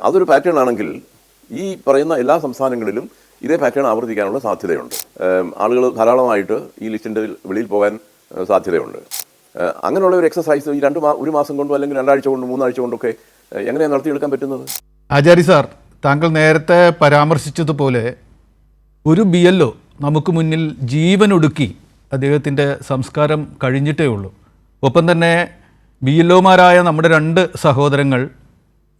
അതൊരു പാറ്റേൺ ആണെങ്കിൽ ഈ പറയുന്ന എല്ലാ സംസ്ഥാനങ്ങളിലും ഇതേ പാറ്റേൺ ആവർത്തിക്കാനുള്ള സാധ്യതയുണ്ട്. ആളുകൾ ധാരാളമായിട്ട് ഈ ലിസ്റ്റിൻ്റെ വെളിയിൽ പോകാൻ സാധ്യതയുണ്ട്. അങ്ങനെയുള്ള ഒരു എക്സസൈസ് ഈ ഒരു മാസം കൊണ്ടോ അല്ലെങ്കിൽ 2 ആഴ്ച കൊണ്ടോ 3 ആഴ്ച കൊണ്ടൊക്കെ എങ്ങനെയാണ് നടത്തിയെടുക്കാൻ പറ്റുന്നത്? ആചാരി സാർ, താങ്കൾ നേരത്തെ പരാമർശിച്ചതുപോലെ ഒരു BLO നമുക്ക് മുന്നിൽ ജീവനൊടുക്കി അദ്ദേഹത്തിൻ്റെ സംസ്കാരം കഴിഞ്ഞിട്ടേ ഉള്ളൂ. ഒപ്പം തന്നെ BLOമാരായ നമ്മുടെ 2 സഹോദരങ്ങൾ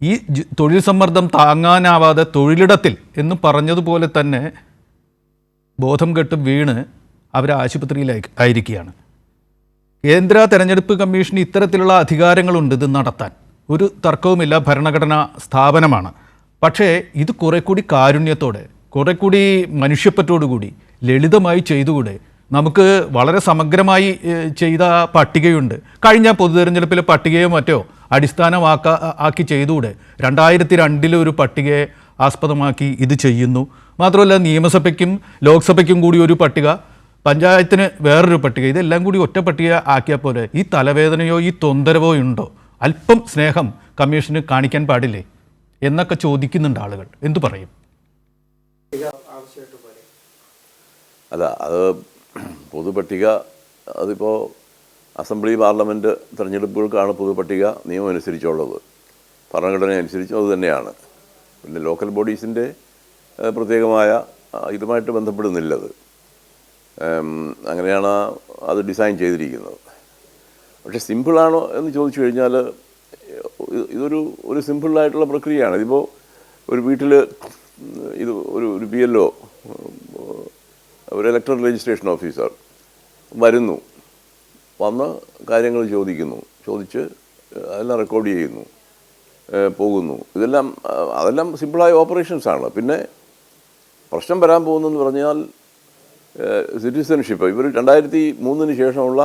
ഈ തൊഴിൽ സമ്മർദ്ദം താങ്ങാനാവാതെ തൊഴിലിടത്തിൽ എന്ന് പറഞ്ഞതുപോലെ തന്നെ ബോധം കെട്ട് വീണ് അവർ ആശുപത്രിയിലായിരിക്കുകയാണ്. കേന്ദ്ര തെരഞ്ഞെടുപ്പ് കമ്മീഷന് ഇത്തരത്തിലുള്ള അധികാരങ്ങളുണ്ട് ഇത് നടത്താൻ, ഒരു തർക്കവുമില്ല, ഭരണഘടനാ സ്ഥാപനമാണ്. പക്ഷേ ഇത് കുറെ കൂടി കാരുണ്യത്തോടെ, കുറെ കൂടി മനുഷ്യപ്പറ്റോടുകൂടി ലളിതമായി ചെയ്തുകൂടെ? നമുക്ക് വളരെ സമഗ്രമായി ചെയ്ത പട്ടികയുണ്ട്. കഴിഞ്ഞ പൊതു തെരഞ്ഞെടുപ്പിലെ പട്ടികയോ മറ്റോ അടിസ്ഥാനമാക്കി ചെയ്തുകൂടെ? 2002 ഒരു പട്ടികയെ ആസ്പദമാക്കി ഇത് ചെയ്യുന്നു. മാത്രമല്ല, നിയമസഭയ്ക്കും ലോക്സഭയ്ക്കും കൂടി ഒരു പട്ടിക, പഞ്ചായത്തിന് വേറൊരു പട്ടിക, ഇതെല്ലാം കൂടി ഒറ്റ പട്ടിക ആക്കിയാൽ പോലെ ഈ തലവേദനയോ ഈ തൊന്തരവോ ഉണ്ടോ? അല്പം സ്നേഹം കമ്മീഷന് കാണിക്കാൻ പാടില്ലേ എന്നൊക്കെ ചോദിക്കുന്നുണ്ട് ആളുകൾ. എന്തു പറയും? അല്ല, അത് പൊതുപട്ടിക അതിപ്പോൾ അസംബ്ലി പാർലമെൻറ്റ് തെരഞ്ഞെടുപ്പുകൾക്കാണ് പൊതുപട്ടിക നിയമം അനുസരിച്ചുള്ളത്, ഭരണഘടന അനുസരിച്ചും അത് തന്നെയാണ്. പിന്നെ ലോക്കൽ ബോഡീസിൻ്റെ പ്രത്യേകമായ ഇതുമായിട്ട് ബന്ധപ്പെടുന്നില്ലത്. അങ്ങനെയാണ് അത് ഡിസൈൻ ചെയ്തിരിക്കുന്നത്. പക്ഷേ സിമ്പിളാണോ എന്ന് ചോദിച്ചു കഴിഞ്ഞാൽ ഇതൊരു സിമ്പിളായിട്ടുള്ള പ്രക്രിയയാണ്. ഇതിപ്പോൾ ഒരു വീട്ടിൽ ഇത് ഒരു BLO, ഒരു ഇലക്ട്രൽ രജിസ്ട്രേഷൻ ഓഫീസർ വന്ന് കാര്യങ്ങൾ ചോദിച്ച് അതെല്ലാം റെക്കോർഡ് ചെയ്യുന്നു, പോകുന്നു. അതെല്ലാം സിമ്പിളായ ഓപ്പറേഷൻസാണ്. പിന്നെ പ്രശ്നം വരാൻ പോകുന്നതെന്ന് പറഞ്ഞാൽ സിറ്റിസൺഷിപ്പ്. ഇവർ 2003 ശേഷമുള്ള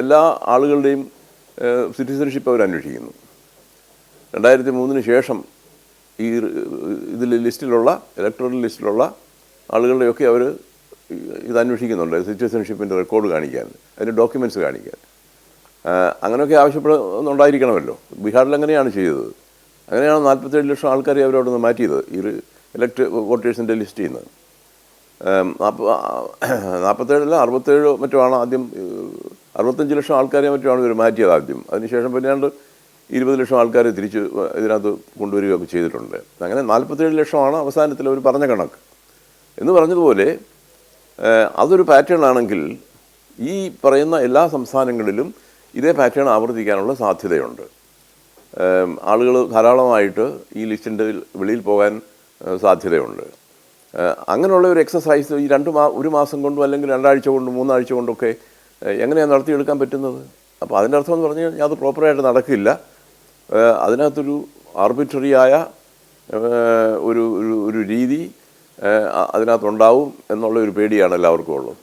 എല്ലാ ആളുകളുടെയും സിറ്റിസൺഷിപ്പ് അവർ അന്വേഷിക്കുന്നു. 2003 ശേഷം ഈ ലിസ്റ്റിലുള്ള ഇലക്ടറൽ ലിസ്റ്റിലുള്ള ആളുകളുടെയൊക്കെ അവർ ഇത് അന്വേഷിക്കുന്നുണ്ട്, സിറ്റിസൺഷിപ്പിൻ്റെ റെക്കോർഡ് കാണിക്കാൻ, അതിൻ്റെ ഡോക്യുമെൻറ്റ്സ് കാണിക്കാൻ. അങ്ങനെയൊക്കെ ആവശ്യപ്പെടുന്നുണ്ടായിരിക്കണമല്ലോ. ബീഹാറിൽ അങ്ങനെയാണ് ചെയ്തത്. അങ്ങനെയാണ് 47 ലക്ഷം ആൾക്കാരെ അവരവിടെ നിന്ന് മാറ്റിയത് ഈ വോട്ടേഴ്സിൻ്റെ ലിസ്റ്റിൽ നിന്ന്. 47 67 മറ്റോ ആണ് ആദ്യം, 65 ലക്ഷം ആൾക്കാരെ മറ്റോ ആണ് ഇവർ മാറ്റിയത് ആദ്യം. അതിനുശേഷം പിന്നെയാണ്ട് 20 ലക്ഷം ആൾക്കാരെ തിരിച്ച് ഇതിനകത്ത് കൊണ്ടുവരികയൊക്കെ ചെയ്തിട്ടുണ്ട്. അങ്ങനെ 47 ലക്ഷമാണ് അവസാനത്തിൽ അവർ പറഞ്ഞ കണക്ക്. എന്ന് പറഞ്ഞതുപോലെ അതൊരു പാറ്റേൺ ആണെങ്കിൽ ഈ പറയുന്ന എല്ലാ സംസ്ഥാനങ്ങളിലും ഇതേ പാറ്റേൺ ആവർത്തിക്കാനുള്ള സാധ്യതയുണ്ട്. ആളുകൾ ധാരാളമായിട്ട് ഈ ലിസ്റ്റിൻ്റെ വെളിയിൽ പോകാൻ സാധ്യതയുണ്ട്. അങ്ങനെയുള്ള ഒരു എക്സസൈസ് ഈ ഒരു മാസം കൊണ്ടോ അല്ലെങ്കിൽ 2 ആഴ്ച കൊണ്ടോ 3 ആഴ്ച കൊണ്ടൊക്കെ എങ്ങനെയാണ് നടത്തിയെടുക്കാൻ പറ്റുന്നത്? അപ്പോൾ അതിൻ്റെ അർത്ഥം എന്ന് പറഞ്ഞു കഴിഞ്ഞാൽ അത് പ്രോപ്പറായിട്ട് നടക്കില്ല. അതിനകത്തൊരു ആർബിട്രറിയായ ഒരു രീതി അതിനകത്തുണ്ടാവും എന്നുള്ള ഒരു പേടിയാണ് എല്ലാവർക്കും ഉള്ളത്.